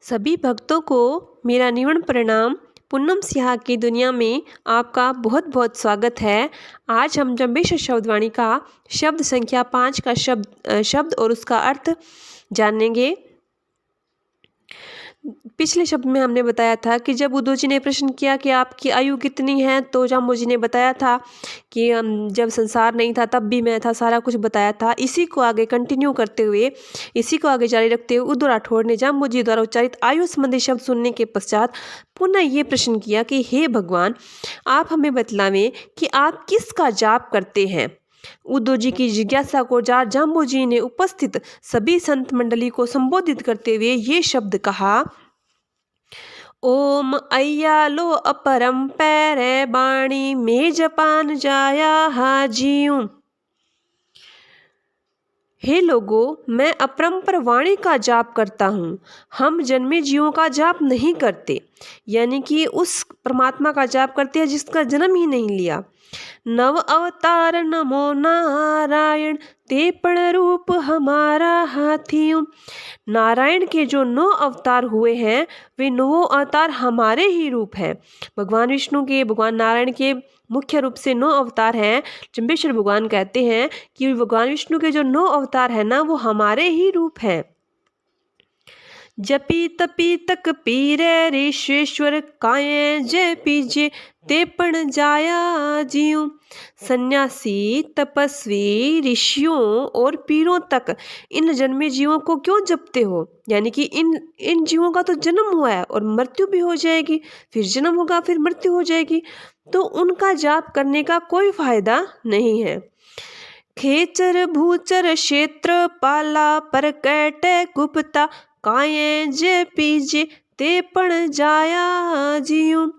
सभी भक्तों को मेरा निवण प्रणाम। पूनम सिहा की दुनिया में आपका बहुत बहुत स्वागत है। आज हम जम्बेश्वर शब्दवाणी का शब्द संख्या 5 का शब्द और उसका अर्थ जानेंगे। पिछले शब्द में हमने बताया था कि जब उद्धव जी ने प्रश्न किया कि आपकी आयु कितनी है, तो जाम्बू जी ने बताया था कि जब संसार नहीं था तब भी मैं था, सारा कुछ बताया था। इसी को आगे कंटिन्यू करते हुए, इसी को आगे जारी रखते हुए उद्धव राठौड़ ने जाम्बू जी द्वारा उच्चारित आयु संबंधी शब्द सुनने के पश्चात पुनः ये प्रश्न किया कि हे भगवान, आप हमें बतलावें कि आप किसका जाप करते हैं। उद्धव जी की जिज्ञासा को जाम्बू जी ने उपस्थित सभी संत मंडली को संबोधित करते हुए ये शब्द कहा, ओम अय्यालो अपरम पैरे बाणी में जपान जाया हाजियूं। हे लोगों, मैं अपरंपर वाणी का जाप करता हूँ। हम जन्मे जीवों का जाप नहीं करते, यानी कि उस परमात्मा का जाप करते हैं जिसका जन्म ही नहीं लिया। नव अवतार नमो नारायण, ते पण रूप हमारा हाथियों। नारायण के जो 9 अवतार हुए हैं, वे 9 अवतार हमारे ही रूप हैं। भगवान विष्णु के, भगवान नारायण के मुख्य रूप से 9 अवतार हैं। जम्बेश्वर भगवान कहते हैं कि भगवान विष्णु के जो 9 अवतार हैं ना, वो हमारे ही रूप हैं। जपी तपी तक पीरे ऋषेश्वर, काये जय पीजे ते पण जाया जीव। सन्यासी, तपस्वी, ऋषियों और पीरों तक इन जन्मे जीवों को क्यों जपते हो? यानी कि इन जीवों का तो जन्म हुआ है और मृत्यु भी हो जाएगी, फिर जन्म होगा, फिर मृत्यु हो जाएगी, तो उनका जाप करने का कोई फायदा नहीं है। खेचर भूचर क्षेत्र पाला, पर कैटे गुप्ता, काये जे पीजे ते पण जाया जीव।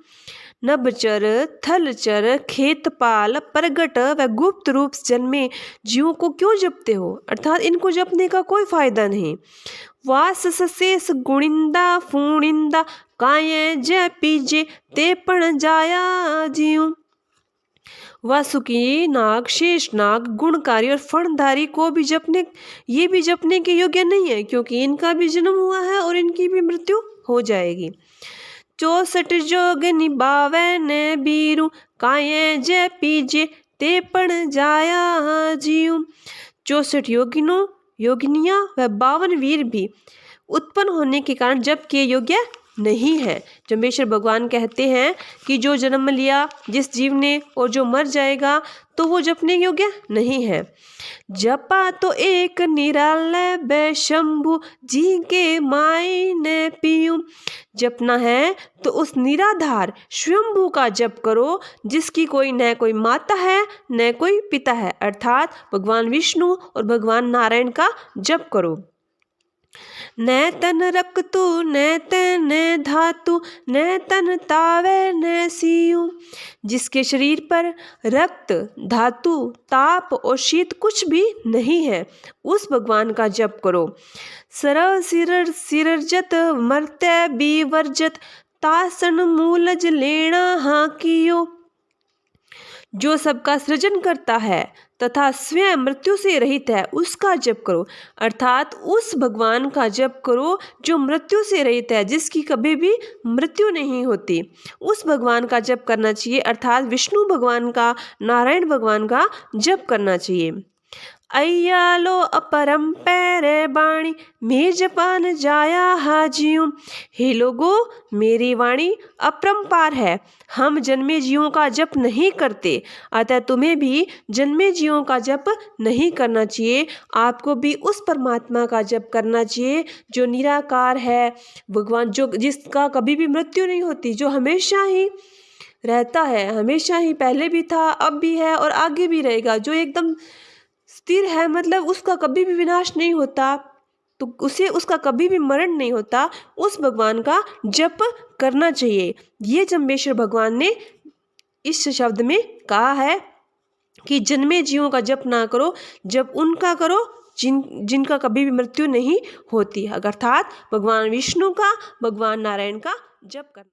नभचर, थलचर, खेतपाल, प्रगट व गुप्त रूप से जन्मे जीवों को क्यों जपते हो? अर्थात इनको जपने का कोई फायदा नहीं। वास सशेष गुणिंदा फूणिंदा, काये जय पीजे ते पण जाया जीव। वासुकी नाग, शेष नाग, गुणकारी और फणधारी को भी जपने के योग्य नहीं है, क्योंकि इनका भी जन्म हुआ है और इनकी भी मृत्यु हो जाएगी। 64 जोग निभावे ने बीरू, काये जय पीजे ते पण जाया जीव। 64 योगिनियां व 52 वीर भी उत्पन्न होने के कारण जप के योग्य नहीं है। जम्बेश्वर भगवान कहते हैं कि जो जन्म लिया जिस जीव ने और जो मर जाएगा, तो वो जपने योग्य नहीं है। जपा तो एक निरालय बैशंभु, जी के माई ने पीयूं। जपना है तो उस निराधार स्वयंभू का जप करो, जिसकी न कोई माता है न कोई पिता है, अर्थात भगवान विष्णु और भगवान नारायण का जप करो। न तन रक्तु न तन धातु, न तन तावे न सीयु। जिसके शरीर पर रक्त, धातु, ताप और शीत कुछ भी नहीं है, उस भगवान का जप करो। सरव सिरजत मर्त्य विवर्जत, तासन मूलज लेना हाकियो। जो सबका सृजन करता है तथा स्वयं मृत्यु से रहित है, उसका जप करो। अर्थात उस भगवान का जप करो जो मृत्यु से रहित है, जिसकी कभी भी मृत्यु नहीं होती। उस भगवान का जप करना चाहिए, अर्थात विष्णु भगवान का, नारायण भगवान का जप करना चाहिए। अय्यालो अपरम पैरे बाणी, में जपान जाया हाजियूं। हे लोगों, मेरी वाणी अपरंपार है, हम जन्मे जीवों का जप नहीं करते, अतः तुम्हें भी जन्मे जीवों का जप नहीं करना चाहिए। आपको भी उस परमात्मा का जप करना चाहिए जो निराकार है, भगवान जो जिसका कभी भी मृत्यु नहीं होती, जो हमेशा ही रहता है, हमेशा ही, पहले भी था, अब भी है और आगे भी रहेगा, जो एकदम स्थिर है, मतलब उसका कभी भी विनाश नहीं होता, तो उसका कभी भी मरण नहीं होता। उस भगवान का जप करना चाहिए। ये जम्बेश्वर भगवान ने इस शब्द में कहा है कि जन्मे जीवों का जप ना करो, जप उनका करो जिनका कभी भी मृत्यु नहीं होती, अर्थात भगवान विष्णु का, भगवान नारायण का जप करना।